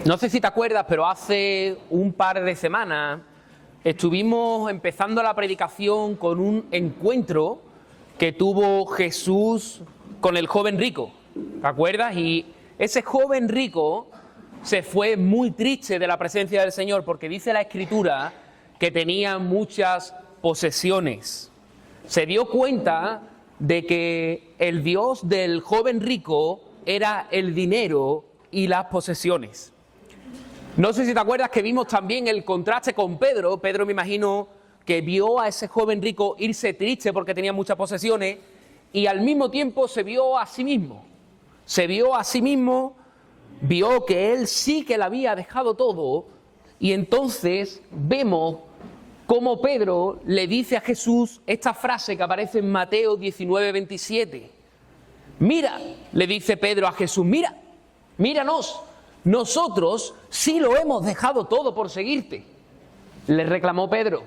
No sé si te acuerdas, pero hace un par de semanas estuvimos empezando la predicación con un encuentro que tuvo Jesús con el joven rico, ¿te acuerdas? Y ese joven rico se fue muy triste de la presencia del Señor porque dice la Escritura que tenía muchas posesiones. Se dio cuenta de que el Dios del joven rico era el dinero y las posesiones. No sé si te acuerdas que vimos también el contraste con Pedro. Pedro, me imagino que vio a ese joven rico irse triste porque tenía muchas posesiones y al mismo tiempo se vio a sí mismo. Se vio a sí mismo, vio que él sí que le había dejado todo y entonces vemos cómo Pedro le dice a Jesús esta frase que aparece en Mateo 19:27. Mira, le dice Pedro a Jesús, míranos. Nosotros sí lo hemos dejado todo por seguirte, le reclamó Pedro.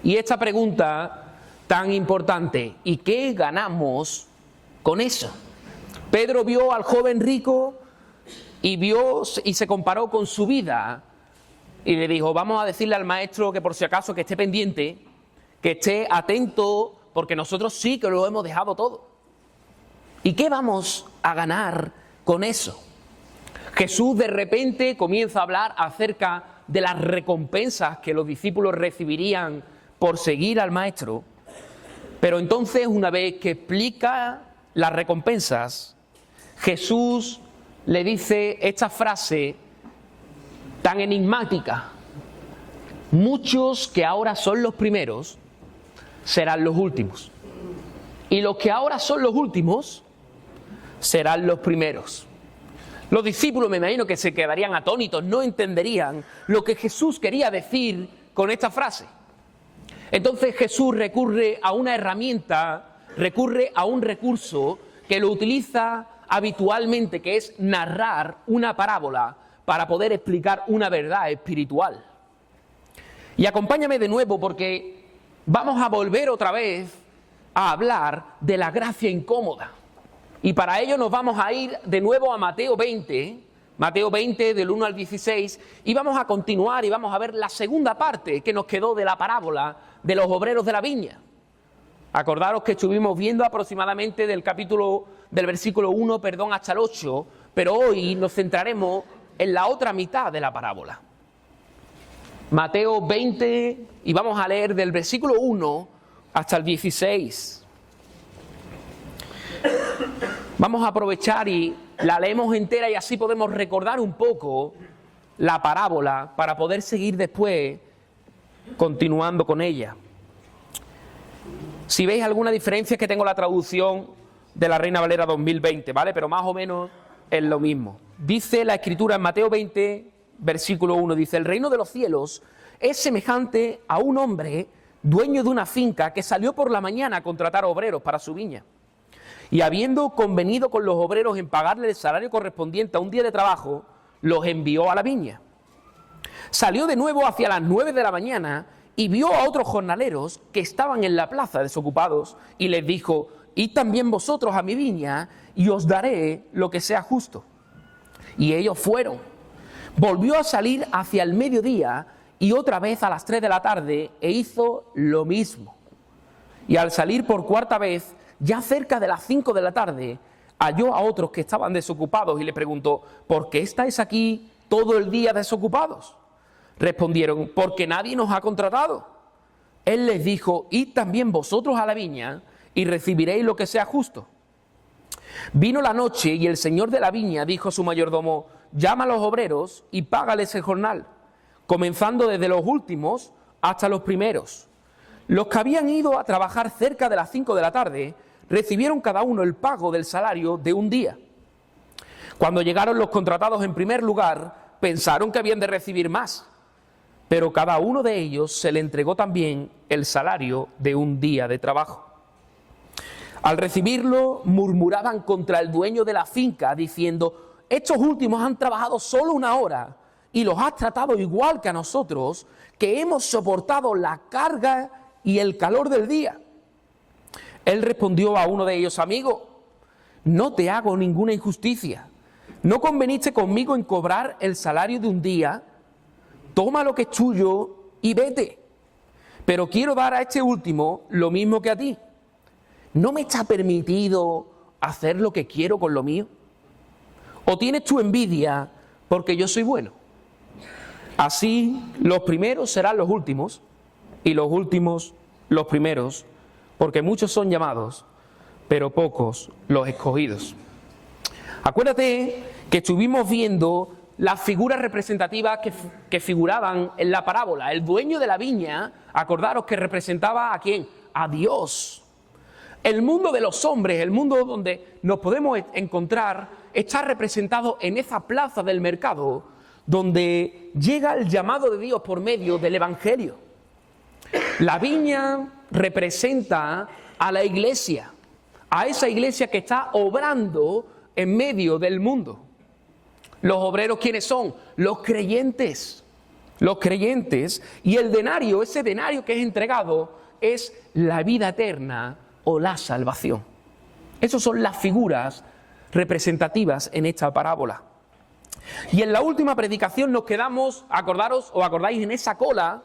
Y esta pregunta tan importante, ¿y qué ganamos con eso? Pedro vio al joven rico y se comparó con su vida y le dijo, vamos a decirle al maestro que por si acaso que esté pendiente, que esté atento, porque nosotros sí que lo hemos dejado todo. ¿Y qué vamos a ganar con eso? Jesús de repente comienza a hablar acerca de las recompensas que los discípulos recibirían por seguir al Maestro, pero entonces una vez que explica las recompensas, Jesús le dice esta frase tan enigmática: muchos que ahora son los primeros serán los últimos, y los que ahora son los últimos serán los primeros. Los discípulos, me imagino que se quedarían atónitos, no entenderían lo que Jesús quería decir con esta frase. Entonces Jesús recurre a una herramienta, recurre a un recurso que lo utiliza habitualmente, que es narrar una parábola para poder explicar una verdad espiritual. Y acompáñame de nuevo porque vamos a volver otra vez a hablar de la gracia incómoda. Y para ello nos vamos a ir de nuevo a Mateo 20 del 1 al 16, y vamos a continuar y vamos a ver la segunda parte que nos quedó de la parábola de los obreros de la viña. Acordaros que estuvimos viendo aproximadamente del versículo 1, hasta el 8, pero hoy nos centraremos en la otra mitad de la parábola. Mateo 20, y vamos a leer del versículo 1 hasta el 16. Vamos a aprovechar y la leemos entera y así podemos recordar un poco la parábola para poder seguir después continuando con ella. Si veis alguna diferencia es que tengo la traducción de la Reina Valera 2020, ¿vale? Pero más o menos es lo mismo. Dice la Escritura en Mateo 20, versículo 1, dice: el reino de los cielos es semejante a un hombre dueño de una finca que salió por la mañana a contratar obreros para su viña. Y habiendo convenido con los obreros en pagarle el salario correspondiente a un día de trabajo, los envió a la viña. Salió de nuevo hacia las 9 de la mañana y vio a otros jornaleros que estaban en la plaza desocupados y les dijo: id también vosotros a mi viña y os daré lo que sea justo. Y ellos fueron. Volvió a salir hacia el mediodía y otra vez a las 3 de la tarde e hizo lo mismo. Y al salir por cuarta vez, ya cerca de las 5 de la tarde, halló a otros que estaban desocupados y le preguntó: ¿por qué estáis aquí todo el día desocupados? Respondieron: porque nadie nos ha contratado. Él les dijo: id también vosotros a la viña y recibiréis lo que sea justo. Vino la noche y el señor de la viña dijo a su mayordomo: llama a los obreros y págales el jornal, comenzando desde los últimos hasta los primeros. Los que habían ido a trabajar cerca de las 5 de la tarde recibieron cada uno el pago del salario de un día. Cuando llegaron los contratados en primer lugar, pensaron que habían de recibir más, pero cada uno de ellos se le entregó también el salario de un día de trabajo. Al recibirlo, murmuraban contra el dueño de la finca, diciendo: estos últimos han trabajado solo una hora y los has tratado igual que a nosotros, que hemos soportado la carga y el calor del día. Él respondió a uno de ellos: amigo, no te hago ninguna injusticia. ¿no conveniste conmigo en cobrar el salario de un día? Toma lo que es tuyo y vete. Pero quiero dar a este último lo mismo que a ti. ¿No me está permitido hacer lo que quiero con lo mío? ¿O tienes tu envidia porque yo soy bueno? Así los primeros serán los últimos y los últimos los primeros, porque muchos son llamados, pero pocos los escogidos. Acuérdate que estuvimos viendo las figuras representativas que figuraban en la parábola. El dueño de la viña, acordaros que representaba ¿a quién? A Dios. El mundo de los hombres, el mundo donde nos podemos encontrar, está representado en esa plaza del mercado, donde llega el llamado de Dios por medio del Evangelio. La viña representa a la iglesia, a esa iglesia que está obrando en medio del mundo. Los obreros, ¿quiénes son? Los creyentes. Los creyentes. Y el denario, ese denario que es entregado, es la vida eterna o la salvación. Esas son las figuras representativas en esta parábola. Y en la última predicación nos quedamos, acordáis, en esa cola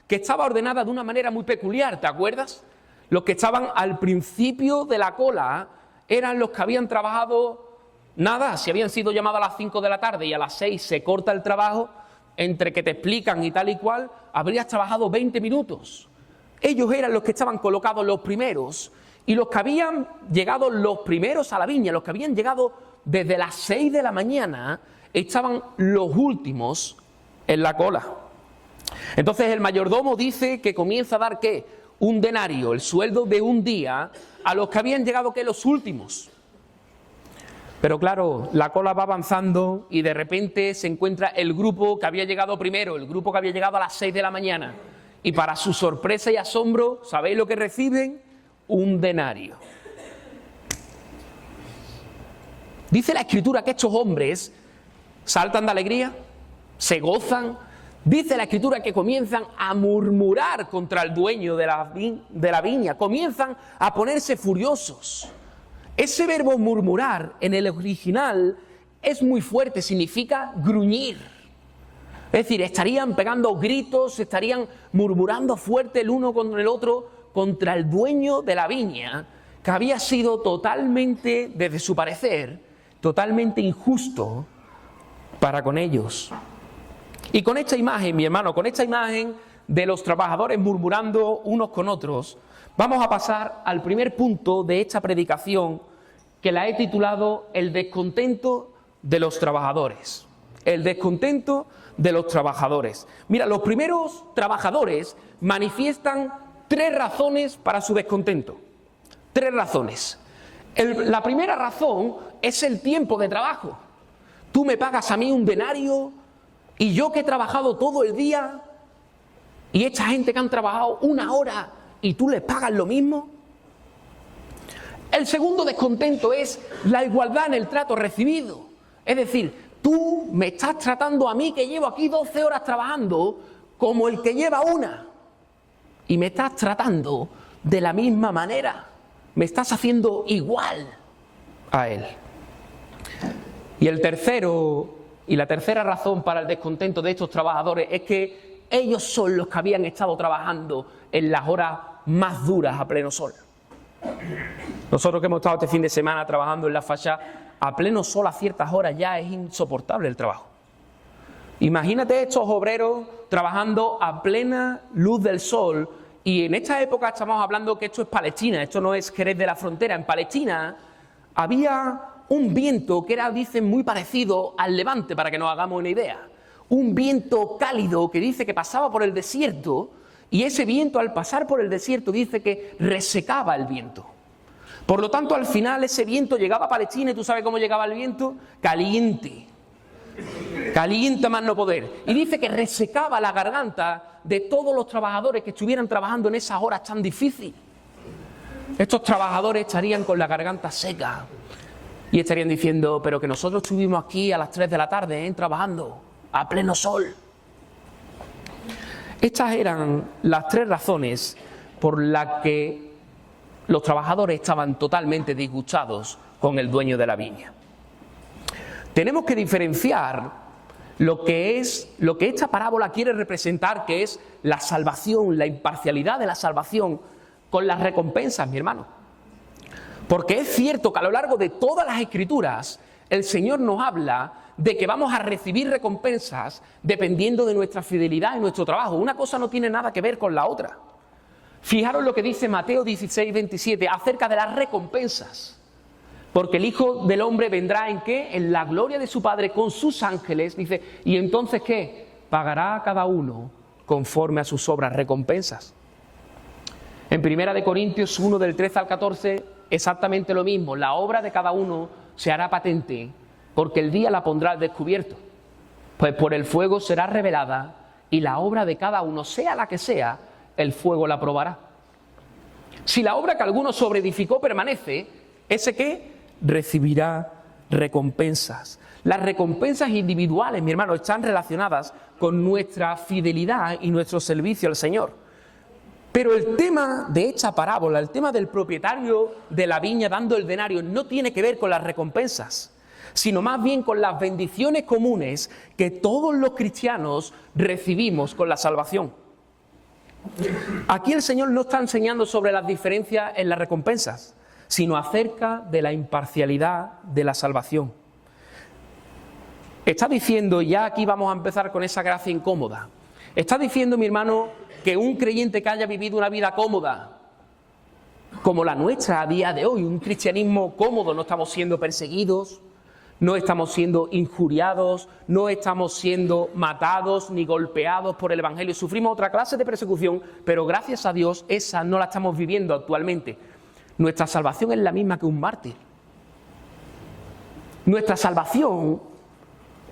que estaba ordenada de una manera muy peculiar, ¿te acuerdas? Los que estaban al principio de la cola eran los que habían trabajado nada, si habían sido llamados a las 5 de la tarde y a las 6 se corta el trabajo, entre que te explican y tal y cual, habrías trabajado 20 minutos. Ellos eran los que estaban colocados los primeros, y los que habían llegado los primeros a la viña, los que habían llegado desde las 6 de la mañana, estaban los últimos en la cola. Entonces el mayordomo dice que comienza a dar ¿qué? Un denario, el sueldo de un día, a los que habían llegado ¿qué? Los últimos. Pero claro, la cola va avanzando y de repente se encuentra el grupo que había llegado primero, el grupo que había llegado a las 6 de la mañana. Y para su sorpresa y asombro, ¿sabéis lo que reciben? Un denario. Dice la Escritura que estos hombres saltan de alegría, se gozan. Dice la Escritura que comienzan a murmurar contra el dueño de la viña, comienzan a ponerse furiosos. Ese verbo murmurar en el original es muy fuerte, significa gruñir. Es decir, estarían pegando gritos, estarían murmurando fuerte el uno con el otro contra el dueño de la viña, que había sido totalmente, desde su parecer, totalmente injusto para con ellos. Y con esta imagen, mi hermano, con esta imagen de los trabajadores murmurando unos con otros, vamos a pasar al primer punto de esta predicación, que la he titulado El descontento de los trabajadores. El descontento de los trabajadores. Mira, los primeros trabajadores manifiestan 3 razones para su descontento. 3 razones. La primera razón es el tiempo de trabajo. Tú me pagas a mí un denario y yo que he trabajado todo el día y esta gente que han trabajado 1 hora y tú les pagas lo mismo. El segundo descontento es la igualdad en el trato recibido. Es decir, tú me estás tratando a mí que llevo aquí 12 horas trabajando como el que lleva 1. Y me estás tratando de la misma manera. Me estás haciendo igual a él. Y la tercera razón para el descontento de estos trabajadores es que ellos son los que habían estado trabajando en las horas más duras a pleno sol. Nosotros que hemos estado este fin de semana trabajando en la fachada, a pleno sol a ciertas horas ya es insoportable el trabajo. Imagínate estos obreros trabajando a plena luz del sol, y en esta época estamos hablando que esto es Palestina, esto no es Jerez de la Frontera. En Palestina había un viento que era, dicen, muy parecido al levante, para que nos hagamos una idea. Un viento cálido que dice que pasaba por el desierto, y ese viento al pasar por el desierto dice que resecaba el viento. Por lo tanto, al final ese viento llegaba a Palestina, y ¿tú sabes cómo llegaba el viento? Caliente. Caliente más no poder. Y dice que resecaba la garganta de todos los trabajadores que estuvieran trabajando en esas horas tan difíciles. Estos trabajadores estarían con la garganta seca y estarían diciendo, pero que nosotros estuvimos aquí a las 3 de la tarde, trabajando a pleno sol. Estas eran las 3 razones por las que los trabajadores estaban totalmente disgustados con el dueño de la viña. Tenemos que diferenciar lo que esta parábola quiere representar, que es la salvación, la imparcialidad de la salvación, con las recompensas, mi hermano. Porque es cierto que a lo largo de todas las Escrituras, el Señor nos habla de que vamos a recibir recompensas dependiendo de nuestra fidelidad y nuestro trabajo. Una cosa no tiene nada que ver con la otra. Fijaros lo que dice Mateo 16, 27, acerca de las recompensas. Porque el Hijo del Hombre vendrá ¿en qué? En la gloria de su Padre con sus ángeles, dice, y entonces ¿qué? Pagará a cada uno conforme a sus obras, recompensas. En 1 Corintios 1, del 13 al 14, exactamente lo mismo. La obra de cada uno se hará patente, porque el día la pondrá al descubierto. Pues por el fuego será revelada, y la obra de cada uno, sea la que sea, el fuego la probará. Si la obra que alguno sobreedificó permanece, ¿ese qué? Recibirá recompensas. Las recompensas individuales, mi hermano, están relacionadas con nuestra fidelidad y nuestro servicio al Señor. Pero el tema de esta parábola, el tema del propietario de la viña dando el denario, no tiene que ver con las recompensas, sino más bien con las bendiciones comunes que todos los cristianos recibimos con la salvación. Aquí el Señor no está enseñando sobre las diferencias en las recompensas, sino acerca de la imparcialidad de la salvación. Está diciendo, ya aquí vamos a empezar con esa gracia incómoda, está diciendo, mi hermano, que un creyente que haya vivido una vida cómoda, como la nuestra a día de hoy, un cristianismo cómodo, no estamos siendo perseguidos, no estamos siendo injuriados, no estamos siendo matados ni golpeados por el Evangelio, sufrimos otra clase de persecución, pero gracias a Dios esa no la estamos viviendo actualmente. Nuestra salvación es la misma que un mártir. Nuestra salvación,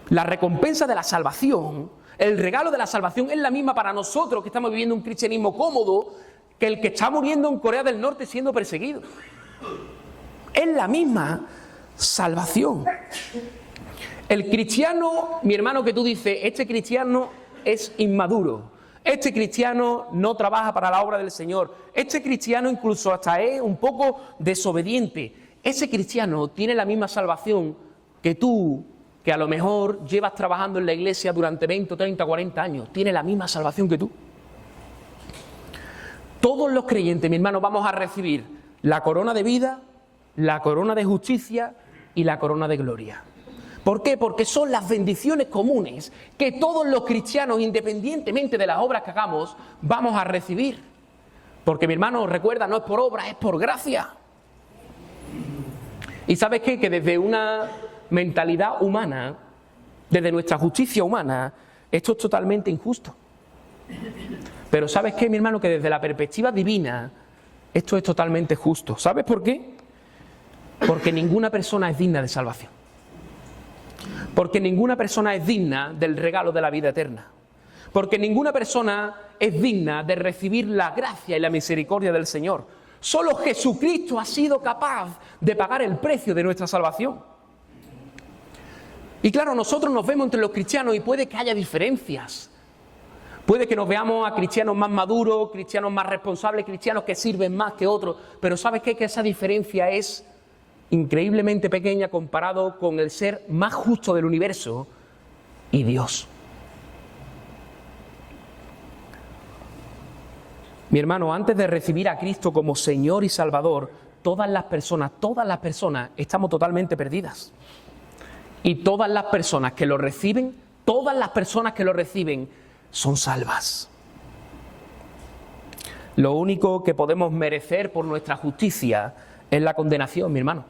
la recompensa de la salvación, el regalo de la salvación es la misma para nosotros que estamos viviendo un cristianismo cómodo que el que está muriendo en Corea del Norte siendo perseguido. Es la misma salvación. El cristiano, mi hermano, que tú dices, este cristiano es inmaduro. Este cristiano no trabaja para la obra del Señor. Este cristiano incluso hasta es un poco desobediente. Ese cristiano tiene la misma salvación que tú, que a lo mejor llevas trabajando en la iglesia durante 20, 30, 40 años. Tiene la misma salvación que tú. Todos los creyentes, mi hermano, vamos a recibir la corona de vida, la corona de justicia y la corona de gloria. ¿Por qué? Porque son las bendiciones comunes que todos los cristianos, independientemente de las obras que hagamos, vamos a recibir. Porque, mi hermano, recuerda, no es por obra, es por gracia. ¿Y sabes qué? Que desde una mentalidad humana, desde nuestra justicia humana, esto es totalmente injusto. Pero ¿sabes qué, mi hermano? Que desde la perspectiva divina, esto es totalmente justo. ¿Sabes por qué? Porque ninguna persona es digna de salvación. Porque ninguna persona es digna del regalo de la vida eterna. Porque ninguna persona es digna de recibir la gracia y la misericordia del Señor. Solo Jesucristo ha sido capaz de pagar el precio de nuestra salvación. Y claro, nosotros nos vemos entre los cristianos y puede que haya diferencias. Puede que nos veamos a cristianos más maduros, cristianos más responsables, cristianos que sirven más que otros. Pero ¿sabes qué? Que esa diferencia es increíblemente pequeña comparado con el ser más justo del universo y Dios. Mi hermano, antes de recibir a Cristo como Señor y Salvador, todas las personas estamos totalmente perdidas. Y todas las personas que lo reciben, son salvas. Lo único que podemos merecer por nuestra justicia es la condenación, mi hermano.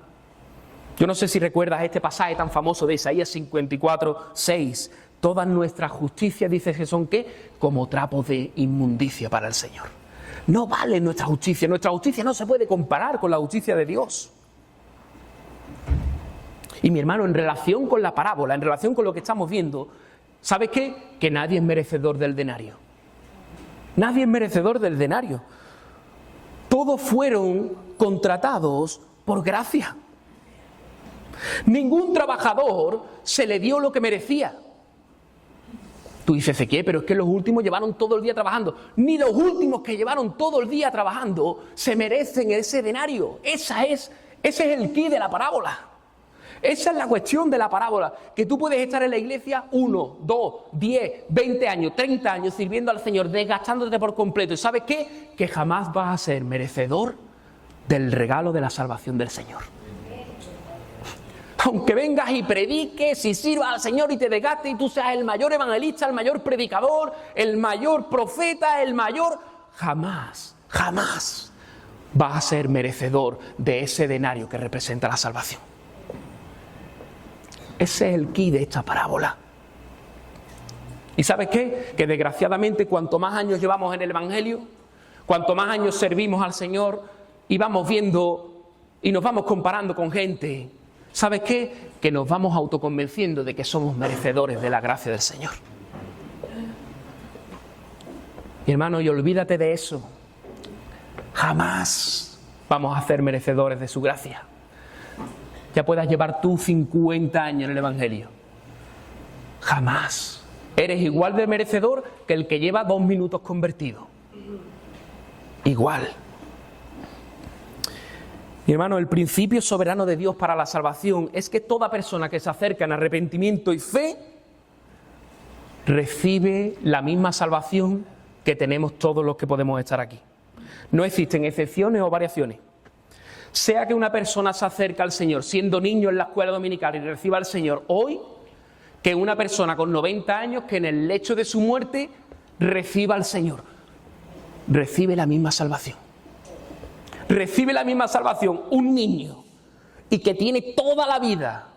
Yo no sé si recuerdas este pasaje tan famoso de Isaías 54, 6. Todas nuestras justicias, dice que son ¿qué? Como trapos de inmundicia para el Señor. No vale nuestra justicia no se puede comparar con la justicia de Dios. Y mi hermano, en relación con la parábola, en relación con lo que estamos viendo, ¿sabes qué? Que nadie es merecedor del denario. Nadie es merecedor del denario. Todos fueron contratados por gracia. Ningún trabajador se le dio lo que merecía. Tú dices, Ezequiel, pero es que los últimos llevaron todo el día trabajando. Ni los últimos que llevaron todo el día trabajando se merecen ese denario. Ese es el quid de la parábola. Esa es la cuestión de la parábola, que tú puedes estar en la iglesia 1, 2, 10, 20 años, 30 años sirviendo al Señor, desgastándote por completo. ¿Y sabes qué? Que jamás vas a ser merecedor del regalo de la salvación del Señor. Aunque vengas y prediques y sirvas al Señor y te desgastes y tú seas el mayor evangelista, el mayor predicador, el mayor profeta, el mayor... Jamás vas a ser merecedor de ese denario que representa la salvación. Ese es el quid de esta parábola. ¿Y sabes qué? Que desgraciadamente cuanto más años llevamos en el Evangelio, cuanto más años servimos al Señor y vamos viendo y nos vamos comparando con gente, ¿sabes qué? Que nos vamos autoconvenciendo de que somos merecedores de la gracia del Señor. Mi hermano, y olvídate de eso. Jamás vamos a ser merecedores de su gracia. Ya puedas llevar tú 50 años en el Evangelio. Jamás. Eres igual de merecedor que el que lleva 2 minutos convertido. Igual. Mi hermano, el principio soberano de Dios para la salvación es que toda persona que se acerca en arrepentimiento y fe recibe la misma salvación que tenemos todos los que podemos estar aquí. No existen excepciones o variaciones. Sea que una persona se acerque al Señor siendo niño en la escuela dominical y reciba al Señor hoy, que una persona con 90 años que en el lecho de su muerte reciba al Señor. Recibe la misma salvación. Recibe la misma salvación un niño y que tiene toda la vida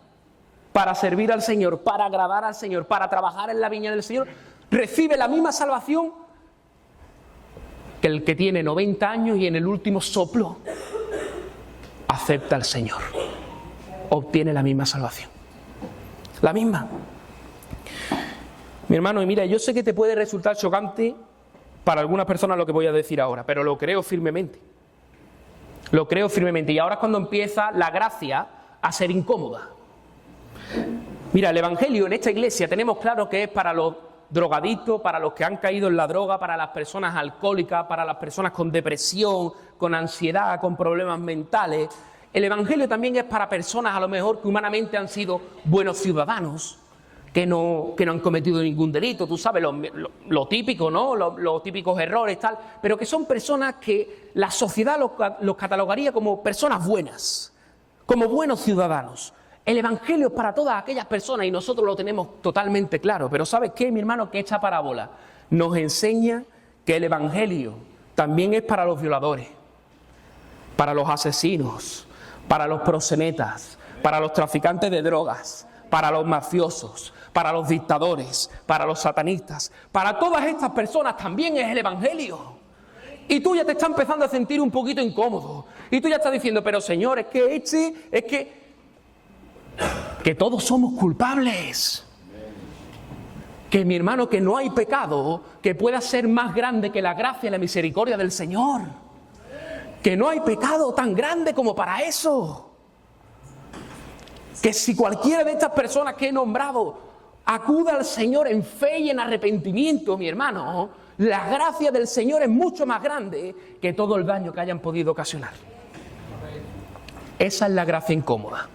para servir al Señor, para agradar al Señor, para trabajar en la viña del Señor, recibe la misma salvación que el que tiene 90 años y en el último soplo acepta al Señor. Obtiene la misma salvación. La misma. Mi hermano, y mira, yo sé que te puede resultar chocante para algunas personas lo que voy a decir ahora, pero lo creo firmemente. Lo creo firmemente. Y ahora es cuando empieza la gracia a ser incómoda. Mira, el Evangelio en esta iglesia tenemos claro que es para los drogadictos, para los que han caído en la droga, para las personas alcohólicas, para las personas con depresión, con ansiedad, con problemas mentales. El Evangelio también es para personas a lo mejor que humanamente han sido buenos ciudadanos, que no han cometido ningún delito, tú sabes, lo típico, ¿no? Los típicos errores, tal, pero que son personas que la sociedad los catalogaría como personas buenas, como buenos ciudadanos. El Evangelio es para todas aquellas personas y nosotros lo tenemos totalmente claro. Pero ¿sabes qué, mi hermano? Que esta parábola nos enseña que el Evangelio también es para los violadores, para los asesinos, para los proxenetas, para los traficantes de drogas, para los mafiosos, para los dictadores, para los satanistas. Para todas estas personas también es el Evangelio. Y tú ya te estás empezando a sentir un poquito incómodo. Y tú ya estás diciendo, pero Señor, es que todos somos culpables. Que mi hermano, que no hay pecado que pueda ser más grande que la gracia y la misericordia del Señor. Que no hay pecado tan grande como para eso. Que si cualquiera de estas personas que he nombrado acuda al Señor en fe y en arrepentimiento, mi hermano, la gracia del Señor es mucho más grande que todo el daño que hayan podido ocasionar. Esa es la gracia incómoda.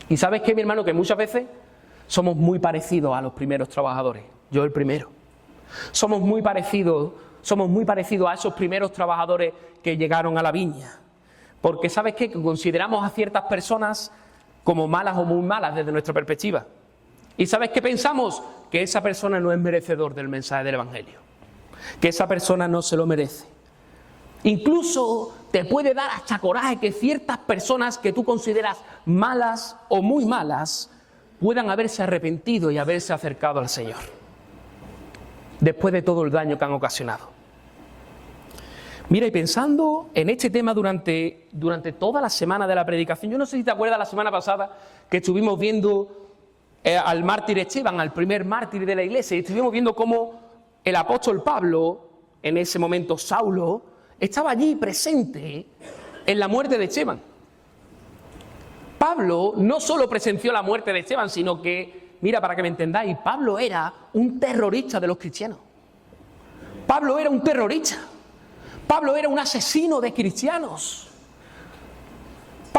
Y ¿sabes qué, mi hermano? Que muchas veces somos muy parecidos a los primeros trabajadores. Yo el primero. Somos muy parecidos a esos primeros trabajadores que llegaron a la viña. Porque ¿sabes qué? Que consideramos a ciertas personas como malas o muy malas desde nuestra perspectiva. ¿Y sabes qué pensamos? Que esa persona no es merecedor del mensaje del Evangelio. Que esa persona no se lo merece. Incluso te puede dar hasta coraje que ciertas personas que tú consideras malas o muy malas puedan haberse arrepentido y haberse acercado al Señor. Después de todo el daño que han ocasionado. Mira, y pensando en este tema durante toda la semana de la predicación, yo no sé si te acuerdas la semana pasada que estuvimos viendo al mártir Esteban, al primer mártir de la iglesia, y estuvimos viendo cómo el apóstol Pablo, en ese momento Saulo, estaba allí presente en la muerte de Esteban. Pablo no solo presenció la muerte de Esteban, sino que, mira, para que me entendáis, Pablo era un terrorista de los cristianos. Pablo era un terrorista. Pablo era un asesino de cristianos.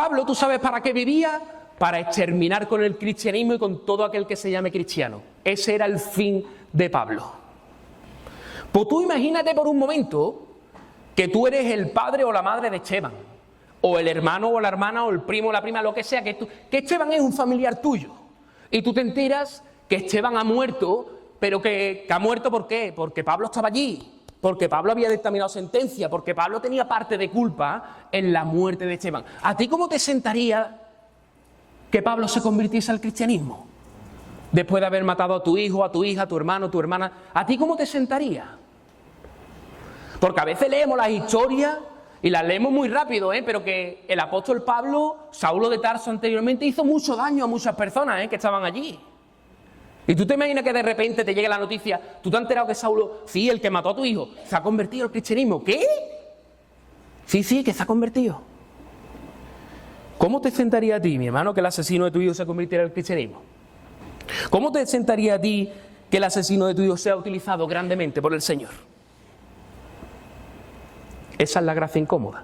Pablo, ¿tú sabes para qué vivía? Para exterminar con el cristianismo y con todo aquel que se llame cristiano. Ese era el fin de Pablo. Pues tú imagínate por un momento que tú eres el padre o la madre de Esteban, o el hermano o la hermana, o el primo o la prima, lo que sea, que Esteban es un familiar tuyo. Y tú te enteras que Esteban ha muerto, pero que ha muerto ¿por qué? Porque Pablo estaba allí, porque Pablo había dictaminado sentencia, porque Pablo tenía parte de culpa en la muerte de Esteban. ¿A ti cómo te sentaría que Pablo se convirtiese al cristianismo? Después de haber matado a tu hijo, a tu hija, a tu hermano, a tu hermana, ¿a ti cómo te sentaría? Porque a veces leemos las historias y las leemos muy rápido, pero que el apóstol Pablo, Saulo de Tarso anteriormente, hizo mucho daño a muchas personas que estaban allí. Y tú te imaginas que de repente te llegue la noticia, tú te has enterado que Saulo, sí, el que mató a tu hijo, se ha convertido al cristianismo. ¿Qué? Sí, que se ha convertido. ¿Cómo te sentaría a ti, mi hermano, que el asesino de tu hijo se convirtiera al cristianismo? ¿Cómo te sentaría a ti que el asesino de tu hijo sea utilizado grandemente por el Señor? Esa es la gracia incómoda.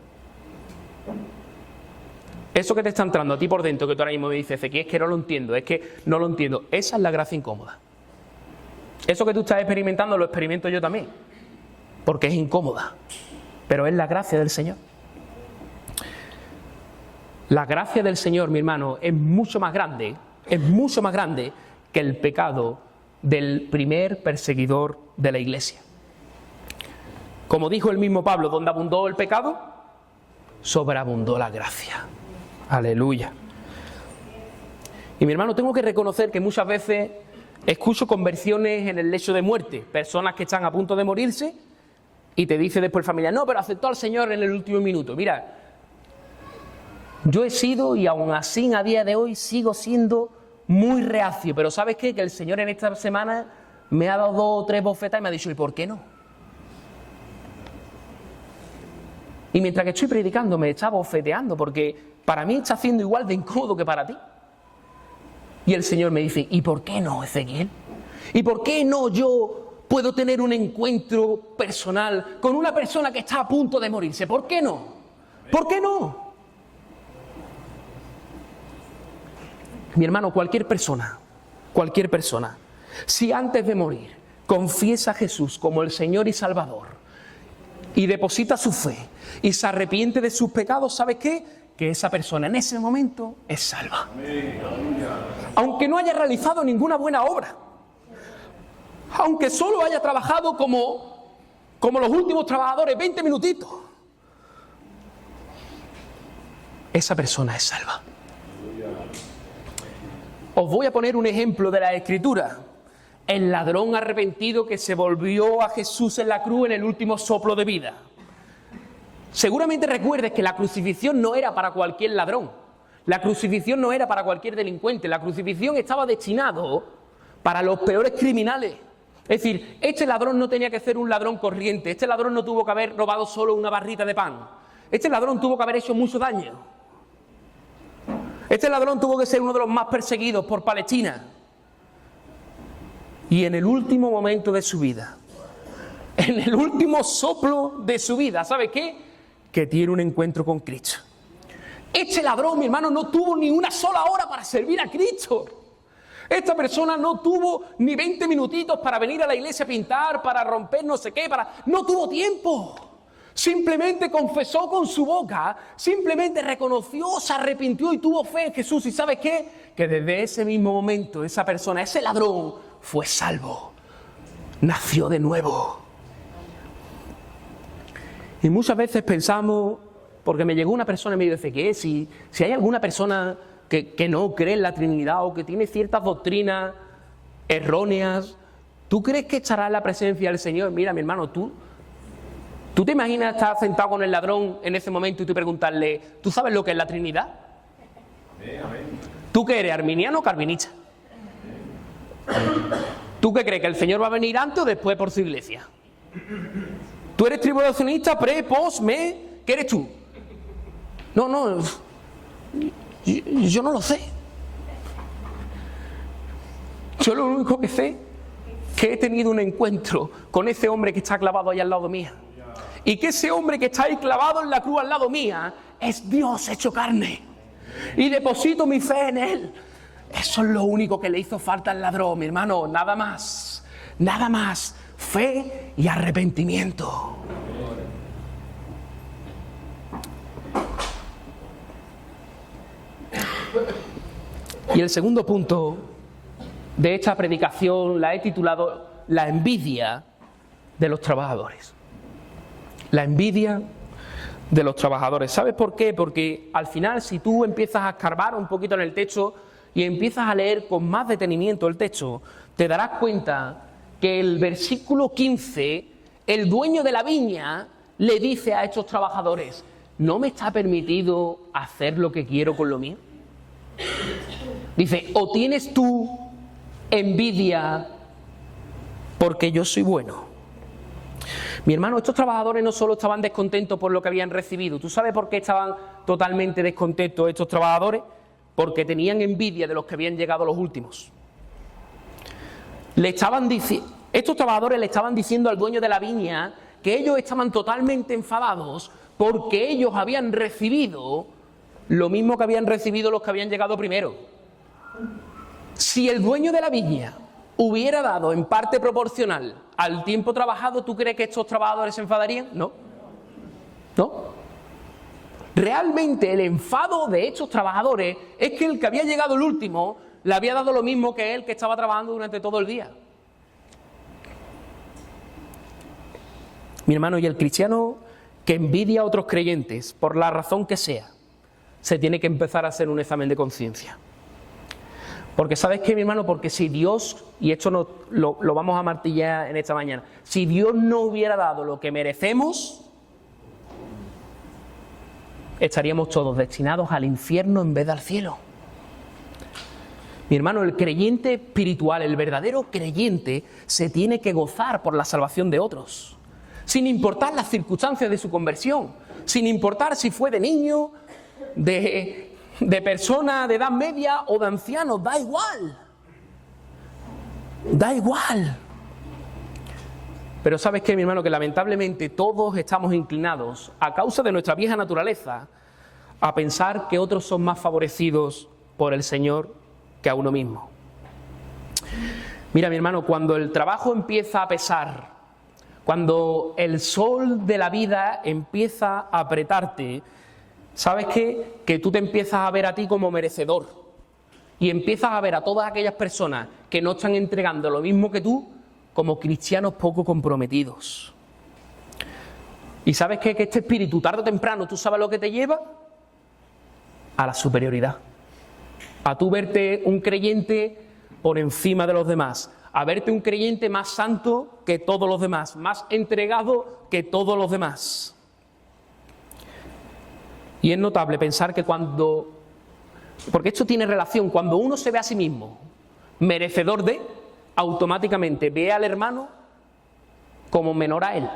Eso que te está entrando a ti por dentro, que tú ahora mismo me dices, Ezequiel, es que no lo entiendo, es que no lo entiendo. Esa es la gracia incómoda. Eso que tú estás experimentando lo experimento yo también, porque es incómoda, pero es la gracia del Señor. La gracia del Señor, mi hermano, es mucho más grande que el pecado del primer perseguidor de la iglesia. Como dijo el mismo Pablo, donde abundó el pecado, sobreabundó la gracia. Aleluya. Y mi hermano, tengo que reconocer que muchas veces escucho conversiones en el lecho de muerte, personas que están a punto de morirse y te dice después el familiar, no, pero aceptó al Señor en el último minuto. Mira, yo he sido y aún así a día de hoy sigo siendo muy reacio, pero ¿sabes qué? Que el Señor en esta semana me ha dado 2 o 3 bofetas y me ha dicho, ¿y por qué no? Y mientras que estoy predicando me está bofeteando porque para mí está siendo igual de incómodo que para ti. Y el Señor me dice, ¿y por qué no, Ezequiel? ¿Y por qué no yo puedo tener un encuentro personal con una persona que está a punto de morirse? ¿Por qué no? ¿Por qué no? Mi hermano, cualquier persona, si antes de morir confiesa a Jesús como el Señor y Salvador y deposita su fe y se arrepiente de sus pecados, ¿sabes qué? Que esa persona en ese momento es salva. Aunque no haya realizado ninguna buena obra, aunque solo haya trabajado como los últimos trabajadores, 20 minutitos, esa persona es salva. Os voy a poner un ejemplo de la Escritura. El ladrón arrepentido que se volvió a Jesús en la cruz en el último soplo de vida. Seguramente recuerdes que la crucifixión no era para cualquier ladrón, la crucifixión no era para cualquier delincuente, la crucifixión estaba destinado para los peores criminales. Es decir, este ladrón no tenía que ser un ladrón corriente, este ladrón no tuvo que haber robado solo una barrita de pan, este ladrón tuvo que haber hecho mucho daño. Este ladrón tuvo que ser uno de los más perseguidos por Palestina. Y en el último momento de su vida, en el último soplo de su vida, ¿sabe qué? Que tiene un encuentro con Cristo. Este ladrón, mi hermano, no tuvo ni una sola hora para servir a Cristo. Esta persona no tuvo ni 20 minutitos para venir a la iglesia a pintar, para romper no sé qué, no tuvo tiempo. Simplemente confesó con su boca, simplemente reconoció, se arrepintió y tuvo fe en Jesús. ¿Y sabes qué? Que desde ese mismo momento esa persona, ese ladrón, fue salvo. Nació de nuevo. Y muchas veces pensamos, porque me llegó una persona y me dice que si hay alguna persona que no cree en la Trinidad o que tiene ciertas doctrinas erróneas, ¿tú crees que estará en la presencia del Señor? Mira, mi hermano, ¿tú te imaginas estar sentado con el ladrón en ese momento y tú preguntarle, ¿tú sabes lo que es la Trinidad? ¿Tú qué eres, arminiano o calvinista? ¿Tú qué crees, que el Señor va a venir antes o después por su iglesia? ¿Tú eres tribulacionista, pre, post, me? ¿Qué eres tú? No, yo no lo sé. Yo lo único que sé es que he tenido un encuentro con ese hombre que está clavado ahí al lado mía. Y que ese hombre que está ahí clavado en la cruz al lado mía es Dios hecho carne. y deposito mi fe en Él. Eso es lo único que le hizo falta al ladrón, mi hermano, nada más, fe y arrepentimiento. Y el segundo punto de esta predicación la he titulado La envidia de los trabajadores. La envidia de los trabajadores. ¿Sabes por qué? Porque al final, si tú empiezas a escarbar un poquito en el texto y empiezas a leer con más detenimiento el texto, te darás cuenta que el versículo 15, el dueño de la viña le dice a estos trabajadores: ¿no me está permitido hacer lo que quiero con lo mío? Dice: ¿o tienes tú envidia porque yo soy bueno? Mi hermano, estos trabajadores no solo estaban descontentos por lo que habían recibido. ¿Tú sabes por qué estaban totalmente descontentos estos trabajadores? Porque tenían envidia de los que habían llegado los últimos. Estos trabajadores le estaban diciendo al dueño de la viña que ellos estaban totalmente enfadados porque ellos habían recibido lo mismo que habían recibido los que habían llegado primero. Si el dueño de la viña hubiera dado en parte proporcional al tiempo trabajado, ¿tú crees que estos trabajadores se enfadarían? No. Realmente el enfado de estos trabajadores es que el que había llegado el último le había dado lo mismo que él, que estaba trabajando durante todo el día. Mi hermano, y el cristiano que envidia a otros creyentes, por la razón que sea, se tiene que empezar a hacer un examen de conciencia. Porque ¿sabes qué, mi hermano? Porque si Dios, y esto lo vamos a martillar en esta mañana, si Dios no hubiera dado lo que merecemos, estaríamos todos destinados al infierno en vez de al cielo. Mi hermano, el creyente espiritual, el verdadero creyente, se tiene que gozar por la salvación de otros, sin importar las circunstancias de su conversión, sin importar si fue de niño, de persona de edad media o de anciano, da igual. Pero ¿sabes qué, mi hermano? Que lamentablemente todos estamos inclinados, a causa de nuestra vieja naturaleza, a pensar que otros son más favorecidos por el Señor que a uno mismo. Mira, mi hermano, cuando el trabajo empieza a pesar, cuando el sol de la vida empieza a apretarte, ¿sabes qué? Que tú te empiezas a ver a ti como merecedor y empiezas a ver a todas aquellas personas que no están entregando lo mismo que tú como cristianos poco comprometidos. ¿Y sabes qué? Que este espíritu, tarde o temprano, ¿tú sabes lo que te lleva? A la superioridad. A tú verte un creyente por encima de los demás, a verte un creyente más santo que todos los demás, más entregado que todos los demás. Y es notable pensar que porque esto tiene relación, cuando uno se ve a sí mismo merecedor de, automáticamente ve al hermano como menor a él.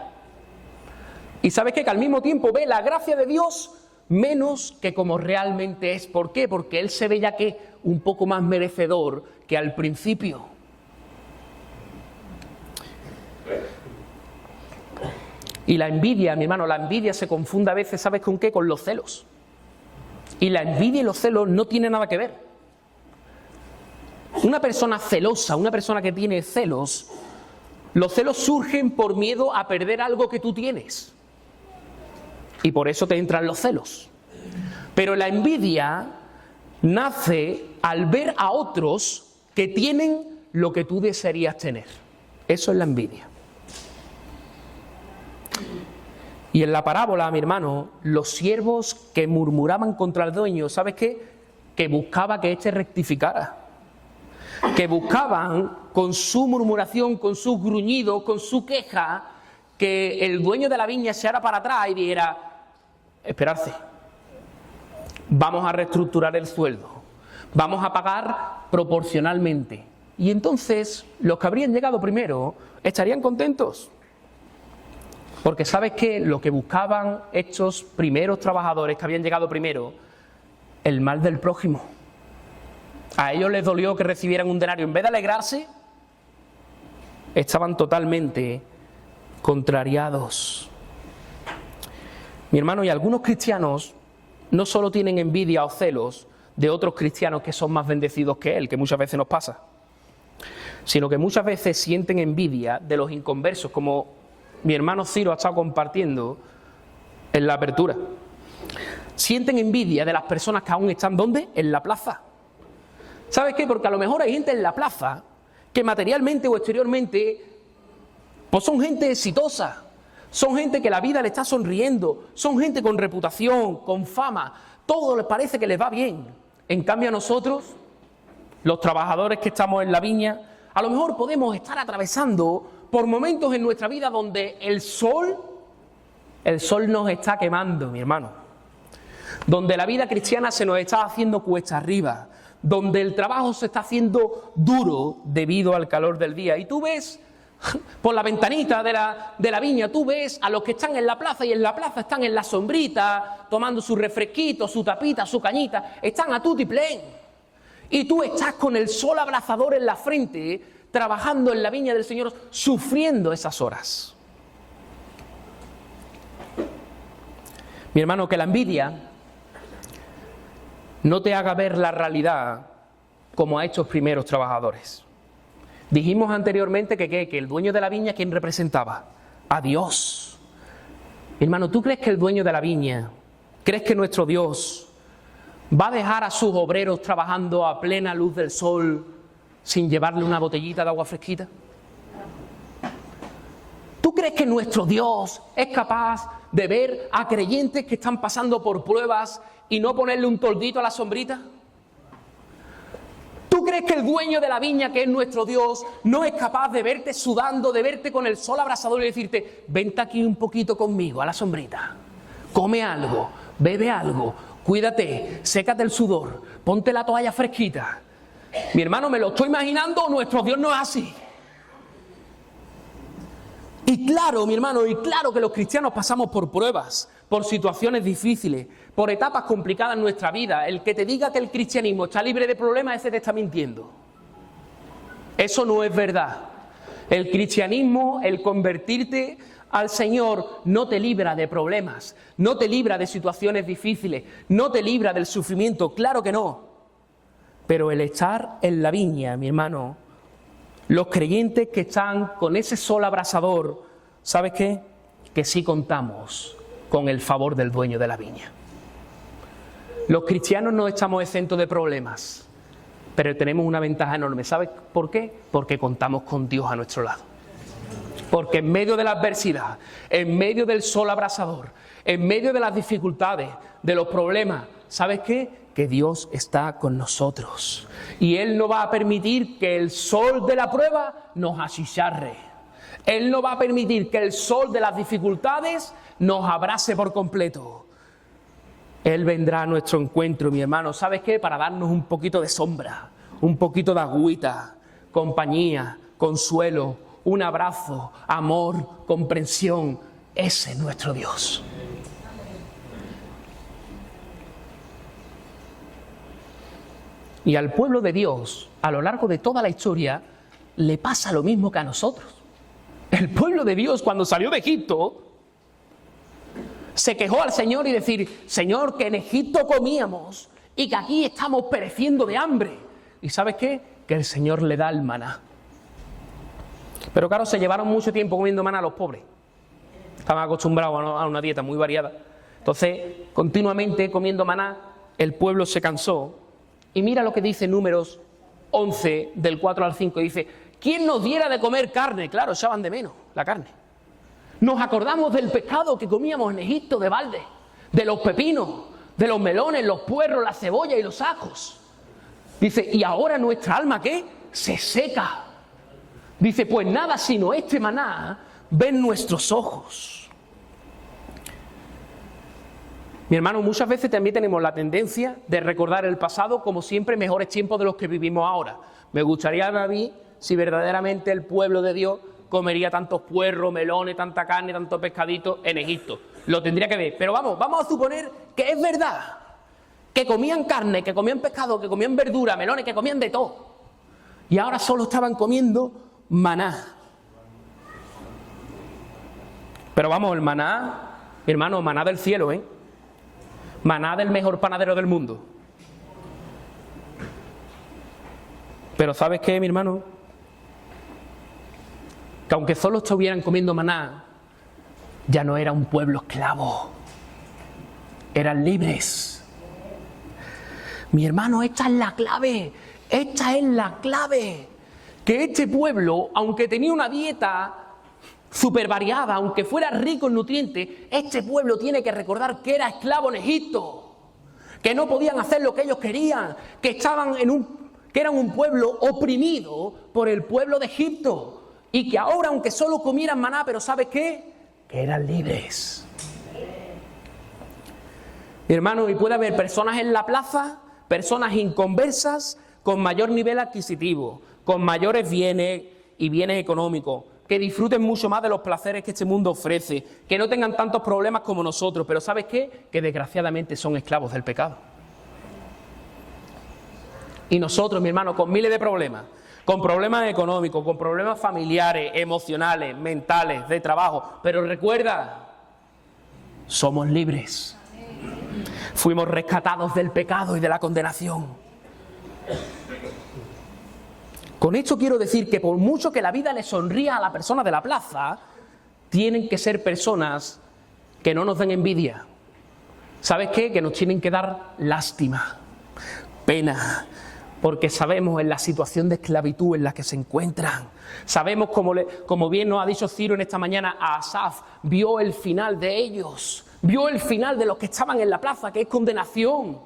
Y sabes qué? Que al mismo tiempo ve la gracia de Dios menos que como realmente es. ¿Por qué? Porque él se ve ya que un poco más merecedor que al principio. Y la envidia, mi hermano, la envidia se confunde a veces, ¿sabes con qué? Con los celos. Y la envidia y los celos no tienen nada que ver. Una persona celosa, una persona que tiene celos, los celos surgen por miedo a perder algo que tú tienes. Y por eso te entran los celos. Pero la envidia nace al ver a otros que tienen lo que tú desearías tener. Eso es la envidia. Y en la parábola, mi hermano, los siervos que murmuraban contra el dueño, ¿sabes qué? Que buscaba que éste rectificara. Que buscaban con su murmuración, con sus gruñidos, con su queja, que el dueño de la viña se echara para atrás y dijera: esperarse, vamos a reestructurar el sueldo, vamos a pagar proporcionalmente. Y entonces los que habrían llegado primero estarían contentos. Porque ¿sabes qué? Lo que buscaban estos primeros trabajadores que habían llegado primero, el mal del prójimo. A ellos les dolió que recibieran un denario. En vez de alegrarse, estaban totalmente contrariados. Mi hermano, y algunos cristianos no solo tienen envidia o celos, de otros cristianos que son más bendecidos que él, que muchas veces nos pasa, sino que muchas veces sienten envidia de los inconversos, como mi hermano Ciro ha estado compartiendo en la apertura. Sienten envidia de las personas que aún están, ¿dónde? En la plaza. ¿Sabes qué? Porque a lo mejor hay gente en la plaza que materialmente o exteriormente pues son gente exitosa, son gente que la vida le está sonriendo, son gente con reputación, con fama, todo les parece que les va bien. En cambio a nosotros, los trabajadores que estamos en la viña, a lo mejor podemos estar atravesando por momentos en nuestra vida donde el sol nos está quemando, mi hermano. Donde la vida cristiana se nos está haciendo cuesta arriba, donde el trabajo se está haciendo duro debido al calor del día. Y tú ves por la ventanita de la viña, tú ves a los que están en la plaza y en la plaza están en la sombrita, tomando su refresquito, su tapita, su cañita, están a tutiplén. Y tú estás con el sol abrasador en la frente, trabajando en la viña del Señor, sufriendo esas horas. Mi hermano, que la envidia no te haga ver la realidad como a estos primeros trabajadores. Dijimos anteriormente que el dueño de la viña, ¿quién representaba? A Dios. Mi hermano, ¿tú crees que el dueño de la viña, crees que nuestro Dios va a dejar a sus obreros trabajando a plena luz del sol sin llevarle una botellita de agua fresquita? ¿Tú crees que nuestro Dios es capaz de ver a creyentes que están pasando por pruebas y no ponerle un toldito a la sombrita? ¿Tú crees que el dueño de la viña, que es nuestro Dios, no es capaz de verte sudando, de verte con el sol abrasador y decirte, vente aquí un poquito conmigo a la sombrita, come algo, bebe algo, cuídate, sécate el sudor, ponte la toalla fresquita? Mi hermano, me lo estoy imaginando, nuestro Dios no es así. Y claro, mi hermano, y claro que los cristianos pasamos por pruebas, por situaciones difíciles, por etapas complicadas en nuestra vida. El que te diga que el cristianismo está libre de problemas, ese te está mintiendo. Eso no es verdad. El cristianismo, el convertirte al Señor, no te libra de problemas, no te libra de situaciones difíciles, no te libra del sufrimiento, claro que no. Pero el estar en la viña, mi hermano, los creyentes que están con ese sol abrasador, ¿sabes qué? Que sí contamos con el favor del dueño de la viña. Los cristianos no estamos exentos de problemas, pero tenemos una ventaja enorme. ¿Sabes por qué? Porque contamos con Dios a nuestro lado. Porque en medio de la adversidad, en medio del sol abrasador, en medio de las dificultades, de los problemas, ¿sabes qué? Que Dios está con nosotros. Y Él no va a permitir que el sol de la prueba nos achicharre. Él no va a permitir que el sol de las dificultades nos abrace por completo. Él vendrá a nuestro encuentro, mi hermano, ¿sabes qué? Para darnos un poquito de sombra, un poquito de agüita, compañía, consuelo, un abrazo, amor, comprensión. Ese es nuestro Dios. Y al pueblo de Dios, a lo largo de toda la historia, le pasa lo mismo que a nosotros. El pueblo de Dios, cuando salió de Egipto, se quejó al Señor y decir, Señor, que en Egipto comíamos y que aquí estamos pereciendo de hambre. ¿Y sabes qué? Que el Señor le da el maná. Pero claro, se llevaron mucho tiempo comiendo maná a los pobres. Estaban acostumbrados a una dieta muy variada. Entonces, continuamente comiendo maná, el pueblo se cansó. Y mira lo que dice Números 11, del 4 al 5. Dice, ¿quién nos diera de comer carne? Claro, echaban de menos la carne. Nos acordamos del pescado que comíamos en Egipto de balde, de los pepinos, de los melones, los puerros, la cebolla y los ajos. Dice, ¿y ahora nuestra alma qué? Se seca. Dice, pues nada sino este maná ven nuestros ojos. Mi hermano, muchas veces también tenemos la tendencia de recordar el pasado como siempre mejores tiempos de los que vivimos ahora. Me gustaría ver si verdaderamente el pueblo de Dios comería tantos puerros, melones, tanta carne, tanto pescadito en Egipto. Lo tendría que ver. Pero vamos a suponer que es verdad, que comían carne, que comían pescado, que comían verdura, melones, que comían de todo. Y ahora solo estaban comiendo maná. Pero vamos, el maná, mi hermano, maná del cielo, Maná del mejor panadero del mundo. Pero ¿sabes qué, mi hermano? Que aunque solo estuvieran comiendo maná, ya no era un pueblo esclavo. Eran libres. Mi hermano, esta es la clave. Esta es la clave. Que este pueblo, aunque tenía una dieta súper variada, aunque fuera rico en nutrientes, este pueblo tiene que recordar que era esclavo en Egipto, que no podían hacer lo que ellos querían, que eran un pueblo oprimido por el pueblo de Egipto, y que ahora, aunque solo comieran maná, pero ¿sabes qué? Que eran libres. Mi hermano, y puede haber personas en la plaza, personas inconversas, con mayor nivel adquisitivo, con mayores bienes y bienes económicos, que disfruten mucho más de los placeres que este mundo ofrece, que no tengan tantos problemas como nosotros, pero ¿sabes qué? Que desgraciadamente son esclavos del pecado. Y nosotros, mi hermano, con miles de problemas, con problemas económicos, con problemas familiares, emocionales, mentales, de trabajo, pero recuerda, somos libres. Fuimos rescatados del pecado y de la condenación. Con esto quiero decir que por mucho que la vida le sonría a la persona de la plaza, tienen que ser personas que no nos den envidia. ¿Sabes qué? Que nos tienen que dar lástima, pena, porque sabemos en la situación de esclavitud en la que se encuentran. Sabemos, como bien nos ha dicho Ciro en esta mañana, a Asaf vio el final de ellos, vio el final de los que estaban en la plaza, que es condenación.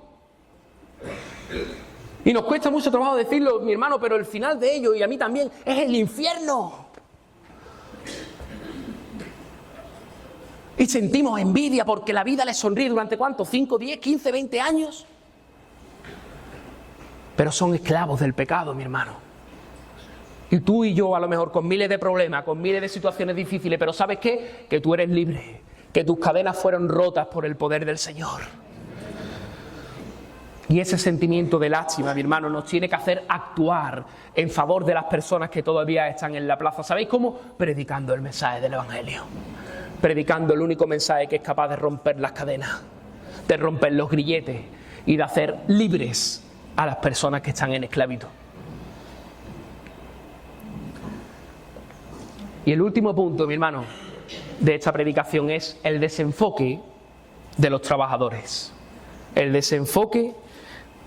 Y nos cuesta mucho trabajo decirlo, mi hermano, pero el final de ellos, y a mí también, es el infierno. Y sentimos envidia porque la vida les sonríe durante ¿cuánto? ¿5, 10, 15, 20 años? Pero son esclavos del pecado, mi hermano. Y tú y yo, a lo mejor, con miles de problemas, con miles de situaciones difíciles, pero ¿sabes qué? Que tú eres libre, que tus cadenas fueron rotas por el poder del Señor. Y ese sentimiento de lástima, mi hermano, nos tiene que hacer actuar en favor de las personas que todavía están en la plaza. ¿Sabéis cómo? Predicando el mensaje del Evangelio. Predicando el único mensaje que es capaz de romper las cadenas, de romper los grilletes y de hacer libres a las personas que están en esclavitud. Y el último punto, mi hermano, de esta predicación es el desenfoque de los trabajadores. El desenfoque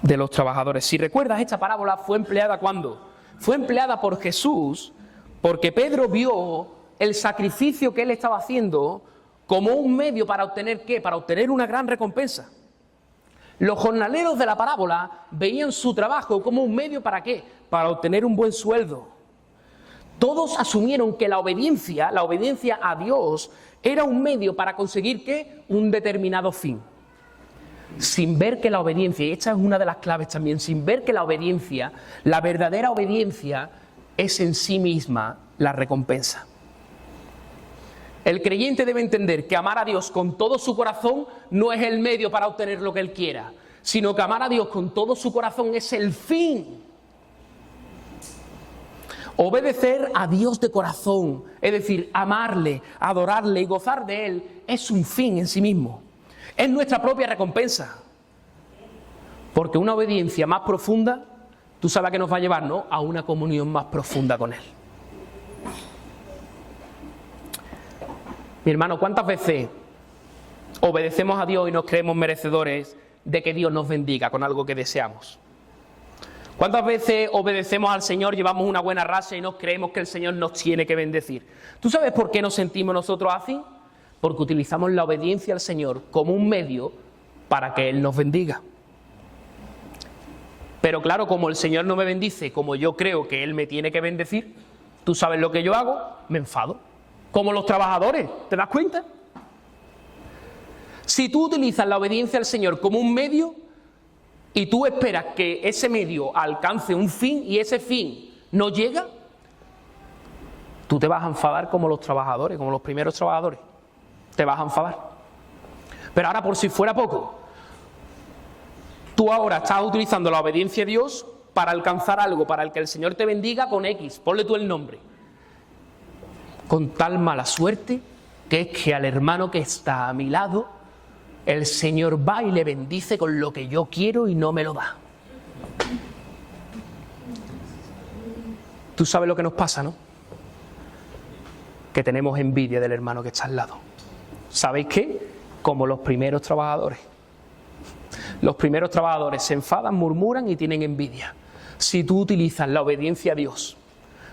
de los trabajadores. Si recuerdas, esta parábola fue empleada ¿cuándo? Fue empleada por Jesús porque Pedro vio el sacrificio que él estaba haciendo como un medio para obtener ¿qué? Para obtener una gran recompensa. Los jornaleros de la parábola veían su trabajo como un medio ¿para qué? Para obtener un buen sueldo. Todos asumieron que la obediencia a Dios era un medio para conseguir ¿qué? Un determinado fin. Sin ver que la obediencia, y esta es una de las claves también, sin ver que la obediencia, la verdadera obediencia, es en sí misma la recompensa. El creyente debe entender que amar a Dios con todo su corazón no es el medio para obtener lo que él quiera, sino que amar a Dios con todo su corazón es el fin. Obedecer a Dios de corazón, es decir, amarle, adorarle y gozar de Él, es un fin en sí mismo. Es nuestra propia recompensa. Porque una obediencia más profunda, tú sabes a qué nos va a llevar, ¿no? A una comunión más profunda con Él. Mi hermano, ¿cuántas veces obedecemos a Dios y nos creemos merecedores de que Dios nos bendiga con algo que deseamos? ¿Cuántas veces obedecemos al Señor, llevamos una buena racha y nos creemos que el Señor nos tiene que bendecir? ¿Tú sabes por qué nos sentimos nosotros así? Porque utilizamos la obediencia al Señor como un medio para que Él nos bendiga. Pero claro, como el Señor no me bendice como yo creo que Él me tiene que bendecir, ¿tú sabes lo que yo hago? Me enfado. Como los trabajadores, ¿te das cuenta? Si tú utilizas la obediencia al Señor como un medio y tú esperas que ese medio alcance un fin y ese fin no llega, tú te vas a enfadar como los trabajadores, como los primeros trabajadores. Te vas a enfadar. Pero ahora, por si fuera poco, tú ahora estás utilizando la obediencia a Dios para alcanzar algo, para el que el Señor te bendiga con X, ponle tú el nombre. Con tal mala suerte que es que al hermano que está a mi lado, el Señor va y le bendice con lo que yo quiero y no me lo da. Tú sabes lo que nos pasa, ¿no? Que tenemos envidia del hermano que está al lado. ¿Sabéis qué? Como los primeros trabajadores. Los primeros trabajadores se enfadan, murmuran y tienen envidia. Si tú utilizas la obediencia a Dios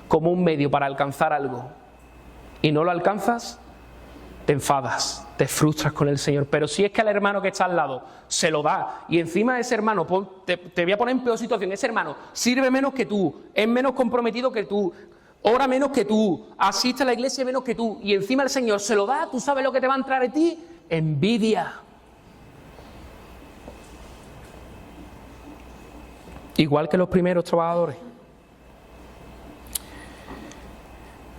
como un medio para alcanzar algo y no lo alcanzas, te enfadas, te frustras con el Señor. Pero si es que al hermano que está al lado se lo da y encima ese hermano, te voy a poner en peor situación, ese hermano sirve menos que tú, es menos comprometido que tú, ora menos que tú, asiste a la iglesia menos que tú, y encima el Señor se lo da, ¿tú sabes lo que te va a entrar en ti? Envidia. Igual que los primeros trabajadores.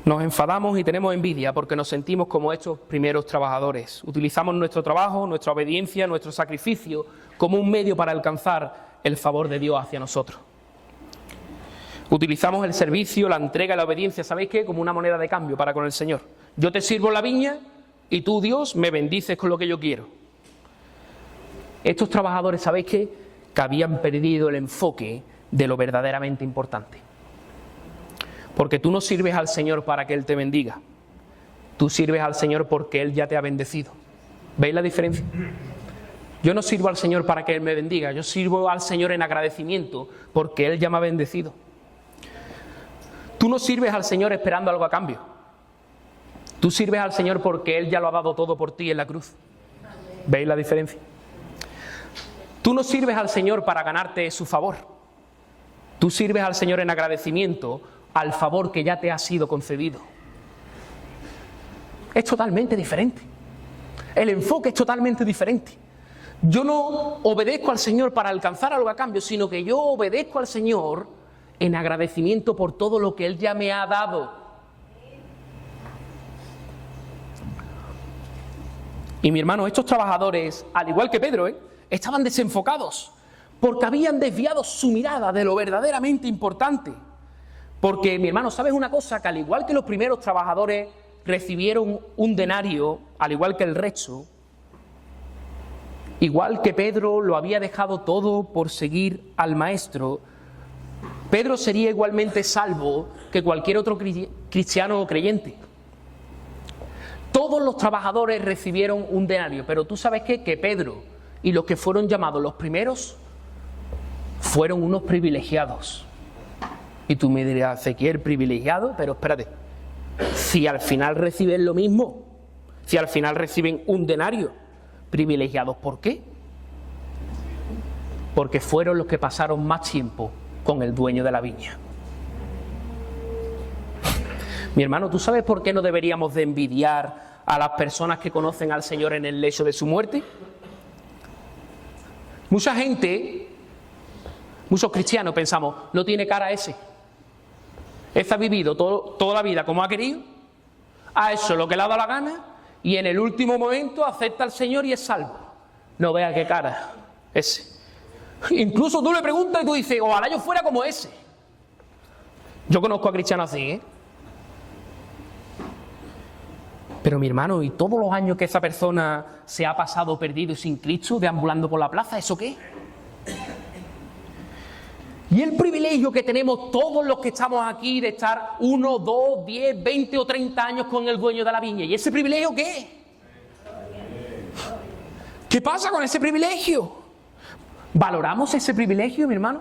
Nos enfadamos y tenemos envidia porque nos sentimos como estos primeros trabajadores. Utilizamos nuestro trabajo, nuestra obediencia, nuestro sacrificio como un medio para alcanzar el favor de Dios hacia nosotros. Utilizamos el servicio, la entrega y la obediencia, ¿sabéis qué? Como una moneda de cambio para con el Señor. Yo te sirvo la viña y tú, Dios, me bendices con lo que yo quiero. Estos trabajadores, ¿sabéis qué? Que habían perdido el enfoque de lo verdaderamente importante. Porque tú no sirves al Señor para que Él te bendiga. Tú sirves al Señor porque Él ya te ha bendecido. ¿Veis la diferencia? Yo no sirvo al Señor para que Él me bendiga. Yo sirvo al Señor en agradecimiento porque Él ya me ha bendecido. Tú no sirves al Señor esperando algo a cambio. Tú sirves al Señor porque Él ya lo ha dado todo por ti en la cruz. ¿Veis la diferencia? Tú no sirves al Señor para ganarte su favor. Tú sirves al Señor en agradecimiento al favor que ya te ha sido concedido. Es totalmente diferente. El enfoque es totalmente diferente. Yo no obedezco al Señor para alcanzar algo a cambio, sino que yo obedezco al Señor en agradecimiento por todo lo que Él ya me ha dado. Y mi hermano, estos trabajadores, al igual que Pedro, estaban desenfocados porque habían desviado su mirada de lo verdaderamente importante. Porque, mi hermano, ¿sabes una cosa? Que al igual que los primeros trabajadores recibieron un denario, al igual que el resto, igual que Pedro lo había dejado todo por seguir al Maestro, Pedro sería igualmente salvo que cualquier otro cristiano o creyente. Todos los trabajadores recibieron un denario, pero ¿tú sabes qué? Que Pedro y los que fueron llamados los primeros fueron unos privilegiados. Y tú me dirás, Ezequiel, privilegiado, pero espérate, si al final reciben lo mismo, si al final reciben un denario, privilegiados, ¿por qué? Porque fueron los que pasaron más tiempo con el dueño de la viña. Mi hermano, ¿tú sabes por qué no deberíamos de envidiar a las personas que conocen al Señor en el lecho de su muerte? Mucha gente, muchos cristianos pensamos, no tiene cara ese. Este ha vivido toda la vida como ha querido, ha hecho lo que le ha dado la gana y en el último momento acepta al Señor y es salvo. No vea qué cara ese. Incluso tú le preguntas y tú dices, ojalá yo fuera como ese. Yo conozco a cristianos así, Pero mi hermano, ¿y todos los años que esa persona se ha pasado perdido y sin Cristo, deambulando por la plaza, eso qué? Y el privilegio que tenemos todos los que estamos aquí de estar 1, 2, 10, 20 o 30 años con el dueño de la viña. ¿Y ese privilegio qué? ¿Qué pasa con ese privilegio? ¿Valoramos ese privilegio, mi hermano?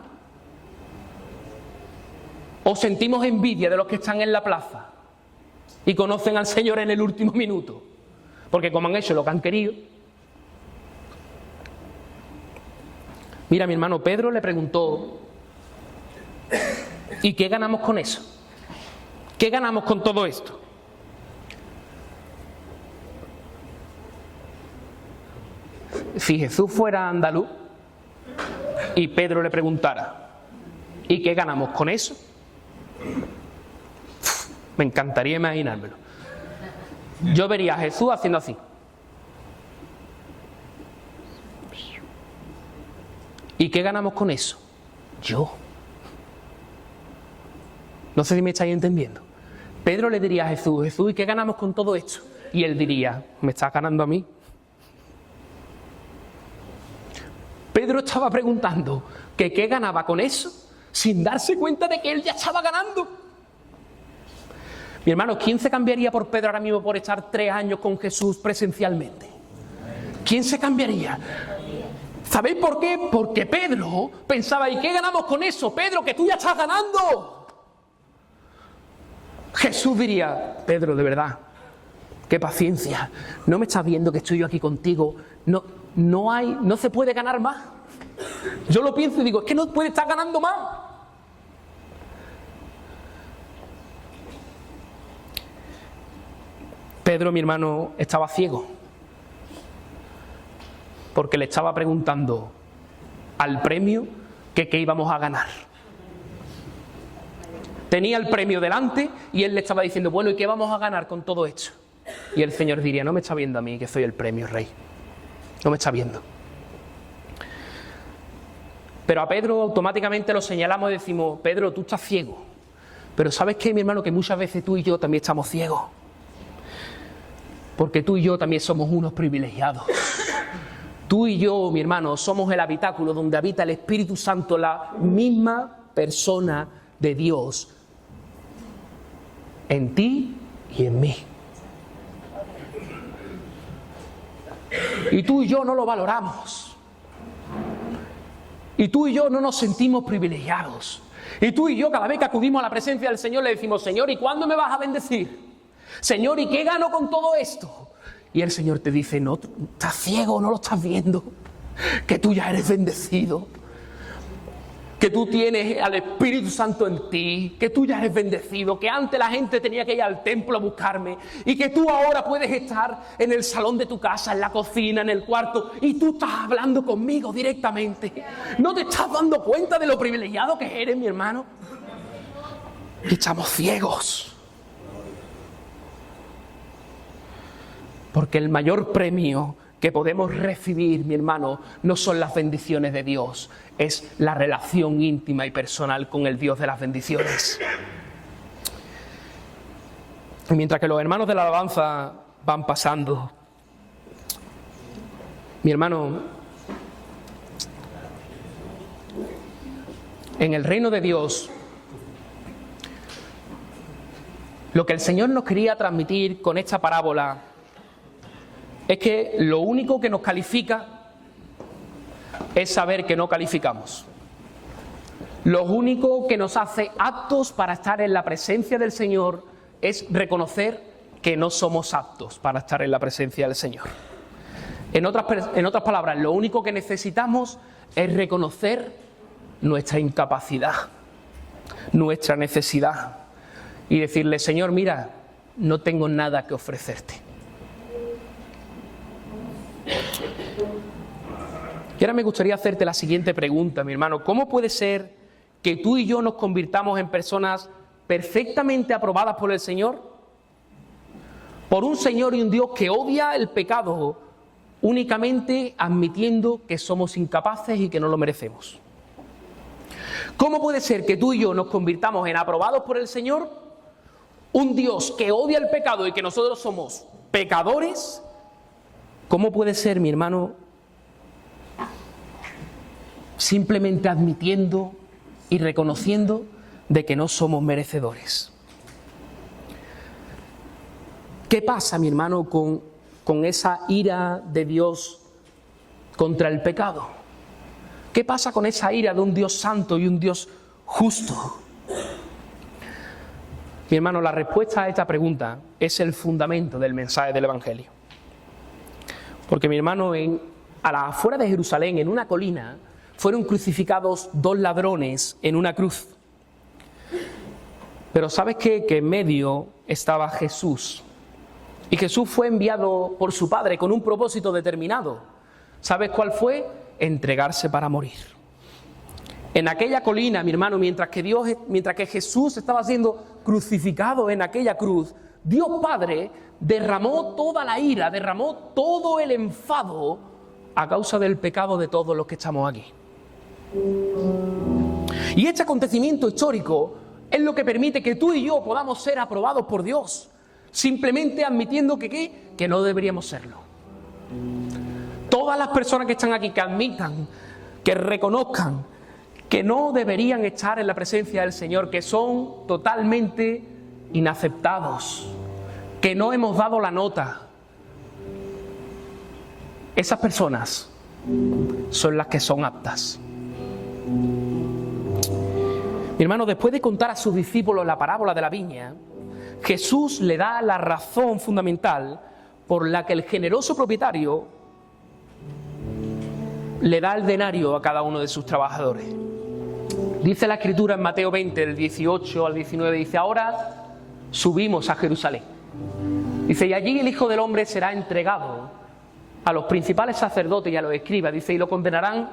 ¿O sentimos envidia de los que están en la plaza y conocen al Señor en el último minuto? Porque como han hecho lo que han querido. Mira, mi hermano, Pedro le preguntó, ¿y qué ganamos con eso? ¿Qué ganamos con todo esto? Si Jesús fuera andaluz y Pedro le preguntara, ¿y qué ganamos con eso? Me encantaría imaginármelo. Yo vería a Jesús haciendo así. ¿Y qué ganamos con eso? Yo. No sé si me estáis entendiendo. Pedro le diría a Jesús, Jesús, ¿y qué ganamos con todo esto? Y él diría, ¿me estás ganando a mí? Pedro estaba preguntando que qué ganaba con eso, sin darse cuenta de que él ya estaba ganando. Mi hermano, ¿quién se cambiaría por Pedro ahora mismo por estar 3 años con Jesús presencialmente? ¿Quién se cambiaría? ¿Sabéis por qué? Porque Pedro pensaba, ¿y qué ganamos con eso? Pedro, que tú ya estás ganando. Jesús diría, Pedro, de verdad, qué paciencia. ¿No me estás viendo que estoy yo aquí contigo? No se puede ganar más. Yo lo pienso y digo, es que no puede estar ganando más. Pedro, mi hermano, estaba ciego, porque le estaba preguntando al premio que qué íbamos a ganar. Tenía el premio delante y él le estaba diciendo, bueno, ¿y qué vamos a ganar con todo esto? Y el Señor diría, no me está viendo a mí, que soy el premio, Rey. No me está viendo. Pero a Pedro automáticamente lo señalamos y decimos, Pedro, tú estás ciego. Pero ¿sabes qué, mi hermano? Que muchas veces tú y yo también estamos ciegos. Porque tú y yo también somos unos privilegiados. Tú y yo, mi hermano, somos el habitáculo donde habita el Espíritu Santo, la misma persona de Dios, en ti y en mí. Y tú y yo no lo valoramos. Y tú y yo no nos sentimos privilegiados. Y tú y yo cada vez que acudimos a la presencia del Señor le decimos, Señor, ¿y cuándo me vas a bendecir? Señor, ¿y qué gano con todo esto? Y el Señor te dice, no, estás ciego, no lo estás viendo, que tú ya eres bendecido, que tú tienes al Espíritu Santo en ti, que tú ya eres bendecido, que antes la gente tenía que ir al templo a buscarme y que tú ahora puedes estar en el salón de tu casa, en la cocina, en el cuarto y tú estás hablando conmigo directamente. ¿No te estás dando cuenta de lo privilegiado que eres, mi hermano? Que estamos ciegos. Porque el mayor premio que podemos recibir, mi hermano, no son las bendiciones de Dios, es la relación íntima y personal con el Dios de las bendiciones. Y mientras que los hermanos de la alabanza van pasando, mi hermano, en el reino de Dios, lo que el Señor nos quería transmitir con esta parábola es que lo único que nos califica es saber que no calificamos. Lo único que nos hace aptos para estar en la presencia del Señor es reconocer que no somos aptos para estar en la presencia del Señor. En otras palabras, lo único que necesitamos es reconocer nuestra incapacidad, nuestra necesidad y decirle, Señor, mira, no tengo nada que ofrecerte. Y ahora me gustaría hacerte la siguiente pregunta, mi hermano. ¿Cómo puede ser que tú y yo nos convirtamos en personas perfectamente aprobadas por el Señor? Por un Señor y un Dios que odia el pecado únicamente admitiendo que somos incapaces y que no lo merecemos. ¿Cómo puede ser que tú y yo nos convirtamos en aprobados por el Señor? Un Dios que odia el pecado y que nosotros somos pecadores. ¿Cómo puede ser, mi hermano, simplemente admitiendo y reconociendo de que no somos merecedores? ¿Qué pasa, mi hermano, con esa ira de Dios contra el pecado? ¿Qué pasa con esa ira de un Dios santo y un Dios justo? Mi hermano, la respuesta a esta pregunta es el fundamento del mensaje del Evangelio. Porque, mi hermano, a la afuera de Jerusalén, en una colina, fueron crucificados 2 ladrones en una cruz. Pero ¿sabes qué? Que en medio estaba Jesús. Y Jesús fue enviado por su Padre con un propósito determinado. ¿Sabes cuál fue? Entregarse para morir. En aquella colina, mi hermano, mientras que Jesús estaba siendo crucificado en aquella cruz, Dios Padre derramó toda la ira, derramó todo el enfado a causa del pecado de todos los que estamos aquí. Y este acontecimiento histórico es lo que permite que tú y yo podamos ser aprobados por Dios, simplemente admitiendo que no deberíamos serlo. Todas las personas que están aquí, que admitan, que reconozcan que no deberían estar en la presencia del Señor, que son totalmente inaceptados, que no hemos dado la nota. Esas personas son las que son aptas. Mi hermano, después de contar a sus discípulos la parábola de la viña, Jesús le da la razón fundamental por la que el generoso propietario le da el denario a cada uno de sus trabajadores. Dice la Escritura en Mateo 20, del 18 al 19, dice: ahora subimos a Jerusalén. Dice: y allí el Hijo del Hombre será entregado a los principales sacerdotes y a los escribas, dice, y lo condenarán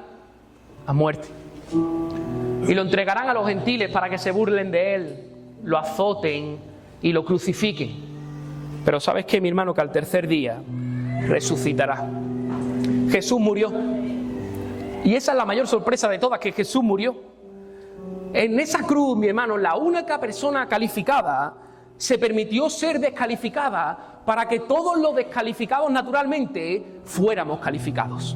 a muerte. Y lo entregarán a los gentiles para que se burlen de él, lo azoten y lo crucifiquen. Pero ¿sabes qué, mi hermano? Que al tercer día resucitará. Jesús murió. Y esa es la mayor sorpresa de todas, que Jesús murió. En esa cruz, mi hermano, la única persona calificada se permitió ser descalificada para que todos los descalificados naturalmente fuéramos calificados.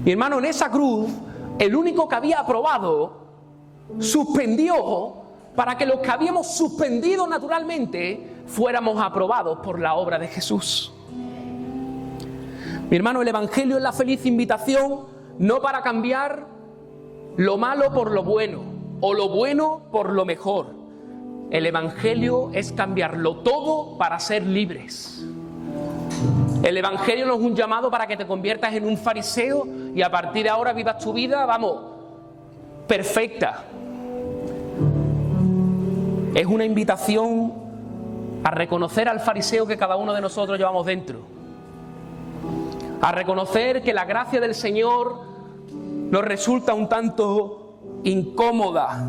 Mi hermano, en esa cruz, el único que había aprobado suspendió para que los que habíamos suspendido naturalmente fuéramos aprobados por la obra de Jesús. Mi hermano, el Evangelio es la feliz invitación no para cambiar lo malo por lo bueno o lo bueno por lo mejor. El Evangelio es cambiarlo todo para ser libres. El Evangelio no es un llamado para que te conviertas en un fariseo y a partir de ahora vivas tu vida, vamos, perfecta. Es una invitación a reconocer al fariseo que cada uno de nosotros llevamos dentro. A reconocer que la gracia del Señor nos resulta un tanto incómoda,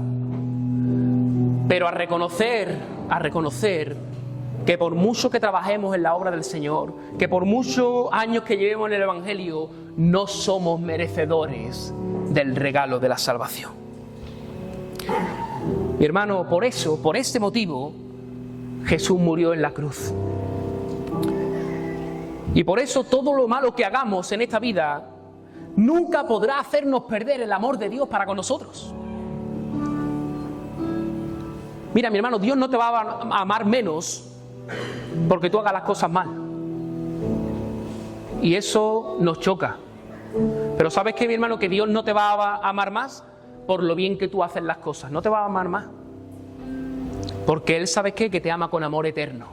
pero a reconocer que por mucho que trabajemos en la obra del Señor, que por muchos años que llevemos en el Evangelio, no somos merecedores del regalo de la salvación. Mi hermano, por eso, por este motivo, Jesús murió en la cruz. Y por eso todo lo malo que hagamos en esta vida nunca podrá hacernos perder el amor de Dios para con nosotros. Mira, mi hermano, Dios no te va a amar menos porque tú hagas las cosas mal. Y eso nos choca. Pero ¿sabes qué, mi hermano? Que Dios no te va a amar más por lo bien que tú haces las cosas. No te va a amar más. Porque Él, ¿sabes qué? Que te ama con amor eterno.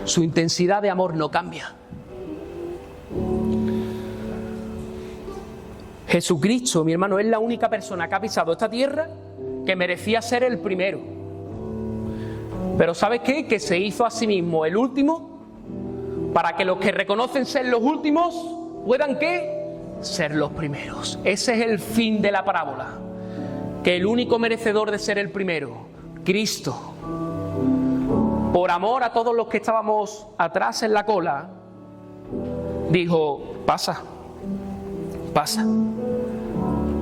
Su intensidad de amor no cambia. Jesucristo, mi hermano, es la única persona que ha pisado esta tierra que merecía ser el primero. Pero ¿sabes qué? Que se hizo a sí mismo el último para que los que reconocen ser los últimos puedan, ¿qué? Ser los primeros. Ese es el fin de la parábola. Que el único merecedor de ser el primero, Cristo, por amor a todos los que estábamos atrás en la cola, dijo: pasa, pasa,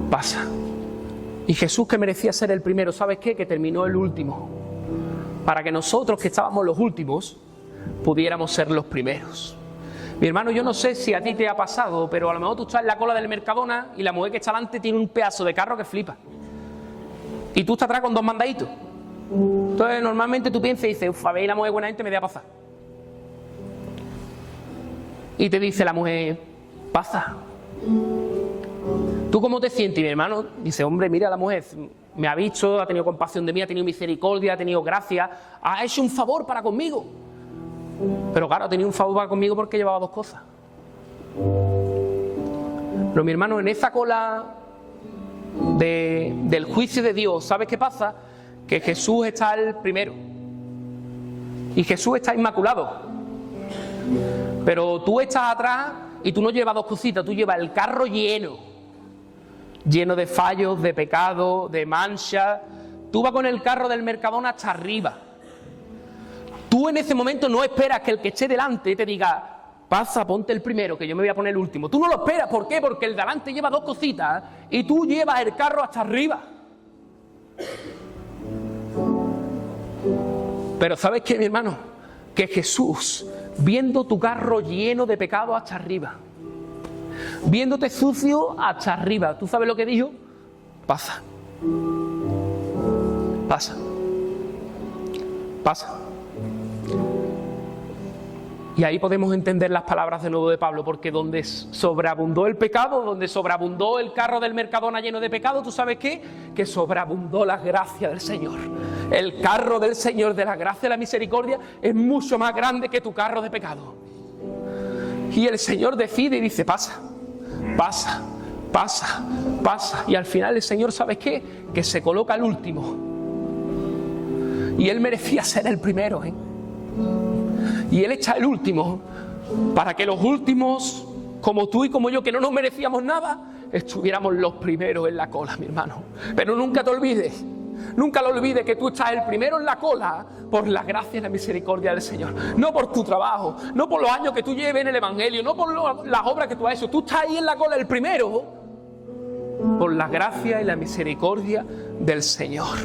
pasa. Y Jesús, que merecía ser el primero, ¿sabes qué? Que terminó el último, para que nosotros que estábamos los últimos pudiéramos ser los primeros. Mi hermano, yo no sé si a ti te ha pasado, pero a lo mejor tú estás en la cola del Mercadona y la mujer que está delante tiene un pedazo de carro que flipa. Y tú estás atrás con dos mandaditos. Entonces normalmente tú piensas y dices: uf, a ver, la mujer buena gente me da a pasar. Y te dice la mujer: pasa. ¿Tú cómo te sientes, mi hermano? Dice: hombre, mira, la mujer me ha visto, ha tenido compasión de mí, ha tenido misericordia, ha tenido gracia, ha hecho un favor para conmigo. Pero claro, ha tenido un favor para conmigo porque llevaba dos cosas. Pero mi hermano, en esa cola del juicio de Dios, ¿sabes qué pasa? Que Jesús está el primero. Y Jesús está inmaculado. Pero tú estás atrás y tú no llevas dos cositas, tú llevas el carro lleno de fallos, de pecados, de manchas. Tú vas con el carro del Mercadona hasta arriba. Tú en ese momento no esperas que el que esté delante te diga: pasa, ponte el primero, que yo me voy a poner el último. Tú no lo esperas. ¿Por qué? Porque el delante lleva dos cositas y tú llevas el carro hasta arriba. Pero ¿sabes qué, mi hermano? Que Jesús, viendo tu carro lleno de pecado hasta arriba, viéndote sucio hasta arriba, ¿tú sabes lo que dijo? Pasa. Pasa. Pasa. Y ahí podemos entender las palabras de nuevo de Pablo, porque donde sobreabundó el pecado, donde sobreabundó el carro del Mercadona lleno de pecado, ¿tú sabes qué? Que sobreabundó la gracia del Señor. El carro del Señor, de la gracia y la misericordia, es mucho más grande que tu carro de pecado. Y el Señor decide y dice, pasa, pasa, pasa, pasa. Y al final el Señor, ¿sabes qué? Que se coloca el último. Y Él merecía ser el primero, ¿eh? Y Él echa el último para que los últimos, como tú y como yo, que no nos merecíamos nada, estuviéramos los primeros en la cola, mi hermano. Pero nunca te olvides, nunca lo olvides, que tú estás el primero en la cola por la gracia y la misericordia del Señor. No por tu trabajo, no por los años que tú lleves en el Evangelio, no por las obras que tú has hecho. Tú estás ahí en la cola el primero por la gracia y la misericordia del Señor.